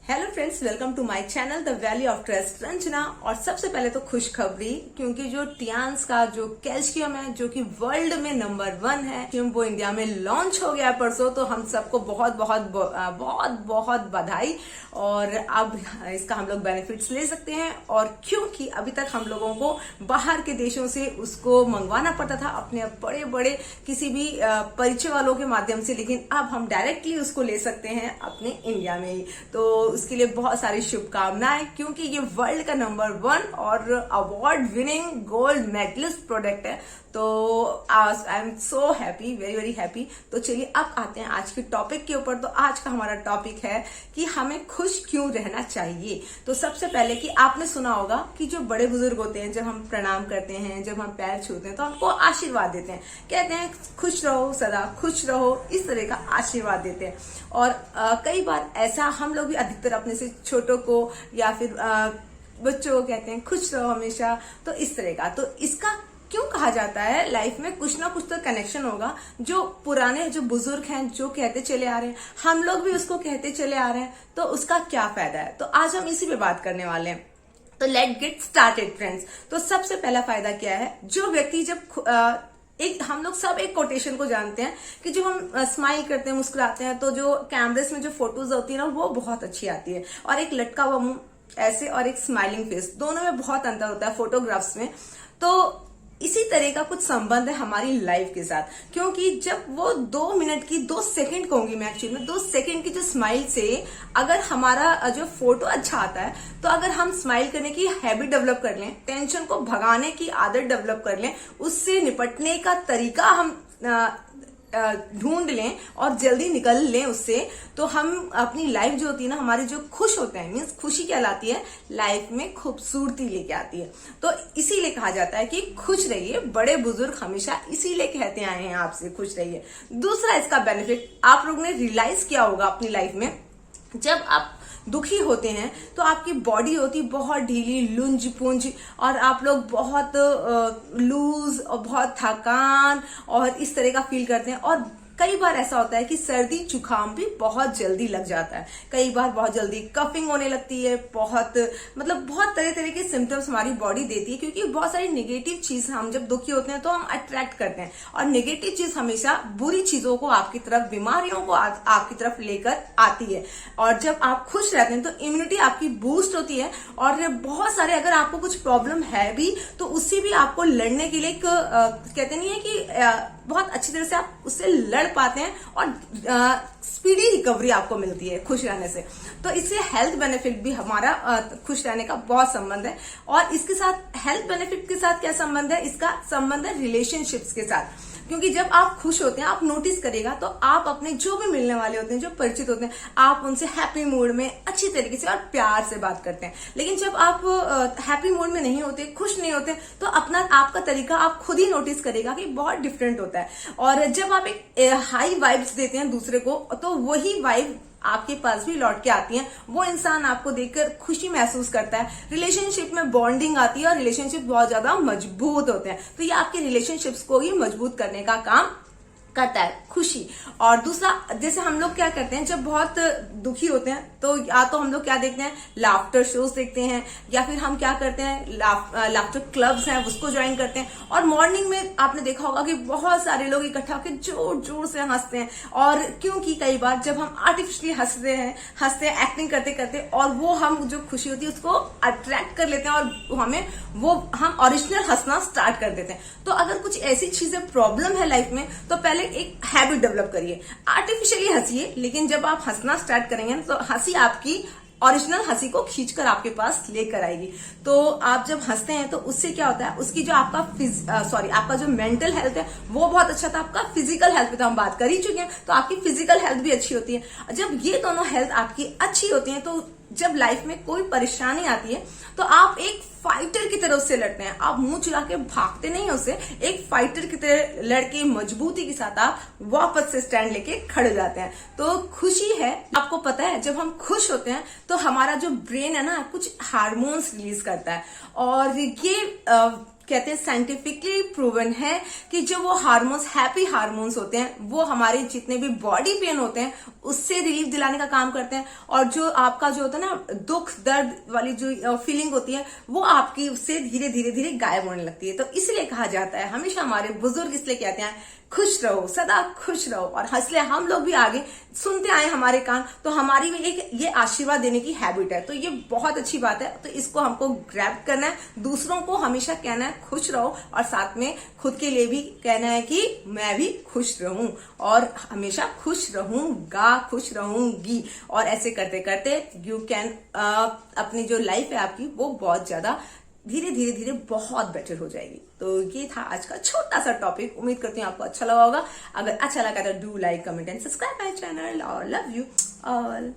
Hello friends, welcome to my channel the valley of trust Ranjana. और सबसे पहले तो खुशखबरी, क्योंकि जो टियान्स का जो कैल्शियम है जो कि वर्ल्ड में नंबर 1 है, वो इंडिया में लॉन्च हो गया परसों। तो हम सबको बहुत बहुत बहुत बहुत बधाई। और अब इसका हम लोग बेनिफिट्स ले सकते हैं। और क्योंकि अभी तक हम लोगों को बाहर के देशों से उसको मंगवाना पड़ता था अपने बड़े बड़े किसी भी परिचय वालों के माध्यम से, लेकिन अब हम डायरेक्टली उसको ले सकते हैं अपने इंडिया में ही। तो उसके लिए बहुत सारी शुभकामनाएं, क्योंकि ये वर्ल्ड का नंबर 1 और award winning gold medallist product है। तो I am so happy, very very happy. तो चलिए अब आते हैं आज के टॉपिक के ऊपर। तो आज का हमारा टॉपिक है कि हमें खुश क्यों रहना चाहिए। तो सबसे पहले कि आपने सुना होगा कि जो बड़े बुजुर्ग होते हैं, जब हम प्रणाम करते हैं, जब हम पैर छूते हैं, तो हमको आशीर्वाद देते हैं, कहते हैं खुश रहो, सदा खुश रहो, इस तरह का आशीर्वाद देते हैं। और कई बार ऐसा हम लोग भी अधिकतर अपने से छोटों को या फिर बच्चों को कहते हैं खुश रहो हमेशा। तो इस तरह का, तो इसका क्यों कहा जाता है, लाइफ में कुछ ना कुछ तो कनेक्शन होगा। जो पुराने जो बुजुर्ग हैं जो कहते चले आ रहे हैं, हम लोग भी उसको कहते चले आ रहे हैं, तो उसका क्या फायदा है। तो आज हम इसी पे बात करने वाले हैं। तो लेट गेट स्टार्टेड फ्रेंड्स। तो सबसे पहला फायदा क्या है, जो व्यक्ति जब हम लोग सब एक कोटेशन को जानते हैं कि जो हम स्माइल करते हैं, मुस्कुराते हैं, तो जो कैमरेस में जो फोटोज होती है ना, वो बहुत अच्छी आती है। और एक लटका हुआ मुंह ऐसे और एक स्माइलिंग फेस, दोनों में बहुत अंतर होता है फोटोग्राफ्स में। तो इसी तरह का कुछ संबंध है हमारी लाइफ के साथ, क्योंकि जब वो 2 मिनट की 2 सेकंड कहूंगी मैं एक्चुअली में 2 सेकंड की जो स्माइल से अगर हमारा जो फोटो अच्छा आता है, तो अगर हम स्माइल करने की हैबिट डेवलप कर लें, टेंशन को भगाने की आदत डेवलप कर लें, उससे निपटने का तरीका हम ढूंढ लें और जल्दी निकल लें उससे, तो हम अपनी लाइफ जो होती है ना हमारी, जो खुश होते हैं, मीन्स खुशी क्या लाती है लाइफ में, खूबसूरती लेके आती है। तो इसीलिए कहा जाता है कि खुश रहिए। बड़े बुजुर्ग हमेशा इसीलिए कहते आए हैं आपसे खुश रहिए। दूसरा इसका बेनिफिट आप लोग ने रियलाइज किया होगा अपनी लाइफ में, जब आप दुखी होते हैं तो आपकी बॉडी होती बहुत ढीली, लुंज पुंज, और आप लोग बहुत लूज और बहुत थकान और इस तरह का फील करते हैं। और कई बार ऐसा होता है कि सर्दी जुकाम भी बहुत जल्दी लग जाता है, कई बार बहुत जल्दी कफिंग होने लगती है, बहुत तरह तरह के सिम्टम्स हमारी बॉडी देती है, क्योंकि बहुत सारी नेगेटिव चीज, हम जब दुखी होते हैं तो हम अट्रैक्ट करते हैं, और नेगेटिव चीज हमेशा बुरी चीजों को आपकी तरफ, बीमारियों को आपकी तरफ लेकर आती है। और जब आप खुश रहते हैं तो इम्यूनिटी आपकी बूस्ट होती है, और बहुत सारे, अगर आपको कुछ प्रॉब्लम है भी तो उससे भी आपको लड़ने के लिए कहते नहीं है कि बहुत अच्छी तरह से आप उससे लड़ पाते हैं, और स्पीडी रिकवरी आपको मिलती है खुश रहने से। तो इससे हेल्थ बेनिफिट भी हमारा खुश रहने का बहुत संबंध है। और इसके साथ हेल्थ बेनिफिट के साथ क्या संबंध है, इसका संबंध है रिलेशनशिप्स के साथ। क्योंकि जब आप खुश होते हैं, आप नोटिस करिएगा, तो आप अपने जो भी मिलने वाले होते हैं, जो परिचित होते हैं, आप उनसे हैप्पी मूड में अच्छी तरीके से और प्यार से बात करते हैं। लेकिन जब आप हैप्पी मूड में नहीं होते, खुश नहीं होते, तो आपका तरीका आप खुद ही नोटिस करेगा कि बहुत डिफरेंट होता है। और जब आप एक हाई वाइब्स देते हैं दूसरे को, तो वही वाइब आपके पास भी लौट के आती है। वो इंसान आपको देखकर खुशी महसूस करता है, रिलेशनशिप में बॉन्डिंग आती है, और रिलेशनशिप बहुत ज्यादा मजबूत होते हैं। तो ये आपके रिलेशनशिप्स को ही मजबूत करने का काम करता है, खुशी। और दूसरा, जैसे हम लोग क्या करते हैं जब बहुत दुखी होते हैं, तो या तो हम लोग क्या देखते हैं, लाफ्टर शोज देखते हैं, या फिर हम क्या करते हैं, लाफ्टर क्लब्स हैं उसको ज्वाइन करते हैं। और मॉर्निंग में आपने देखा होगा कि बहुत सारे लोग इकट्ठा होकर जोर जोर से हंसते हैं। और क्योंकि कई बार जब हम आर्टिफिशियली हंसते हैं एक्टिंग करते करते, और वो हम जो खुशी होती है उसको अट्रैक्ट कर लेते हैं, और हम ओरिजिनल हंसना स्टार्ट कर देते हैं। तो अगर कुछ ऐसी चीजें प्रॉब्लम है लाइफ में, तो पहले एक हैबिट डेवलप करिए, आर्टिफिशियली हंसिए, लेकिन जब आप हंसना स्टार्ट करेंगे तो हंसी आपकी ओरिजिनल हंसी को खींचकर आपके पास लेकर आएगी। तो आप जब हंसते हैं तो उससे क्या होता है, उसकी जो आपका जो मेंटल हेल्थ है वो बहुत अच्छा था। आपका फिजिकल हेल्थ पे तो हम बात कर ही चुके हैं, तो आपकी फिजिकल हेल्थ भी अच्छी होती है। जब ये दोनों हेल्थ आपकी अच्छी होती है, तो जब लाइफ में कोई परेशानी आती है तो आप एक फाइटर की तरह उससे लड़ते हैं, आप मुंह चुरा के भागते नहीं हैं उससे, एक फाइटर की तरह लड़के मजबूती के साथ आप वापस से स्टैंड लेके खड़े जाते हैं। तो खुशी है, आपको पता है जब हम खुश होते हैं तो हमारा जो ब्रेन है ना, कुछ हार्मोन्स रिलीज करता है, और ये कहते हैं साइंटिफिकली प्रूवन है कि जो वो हार्मोन्स, हैप्पी हार्मोन्स होते हैं, वो हमारे जितने भी बॉडी पेन होते हैं उससे रिलीफ दिलाने का काम करते हैं। और जो आपका जो होता है ना दुख दर्द वाली जो फीलिंग होती है वो आपकी उससे धीरे धीरे धीरे गायब होने लगती है। तो इसलिए कहा जाता है, हमेशा हमारे बुजुर्ग इसलिए कहते हैं खुश रहो, सदा खुश रहो। और इसलिए हम लोग भी आगे सुनते आए, हमारे कान, तो हमारी भी एक ये आशीर्वाद देने की हैबिट है। तो ये बहुत अच्छी बात है। तो इसको हमको ग्रैब करना है, दूसरों को हमेशा कहना है खुश रहो, और साथ में खुद के लिए भी कहना है कि मैं भी खुश रहूं और हमेशा खुश रहूंगा, खुश रहूंगी। और ऐसे करते करते यू कैन अपनी जो लाइफ है आपकी वो बहुत ज्यादा धीरे धीरे धीरे बहुत बेटर हो जाएगी। तो ये था आज का छोटा सा टॉपिक। उम्मीद करती हूँ आपको अच्छा लगा होगा। अगर अच्छा लगा तो do like, comment and subscribe my channel और लव यू ऑल।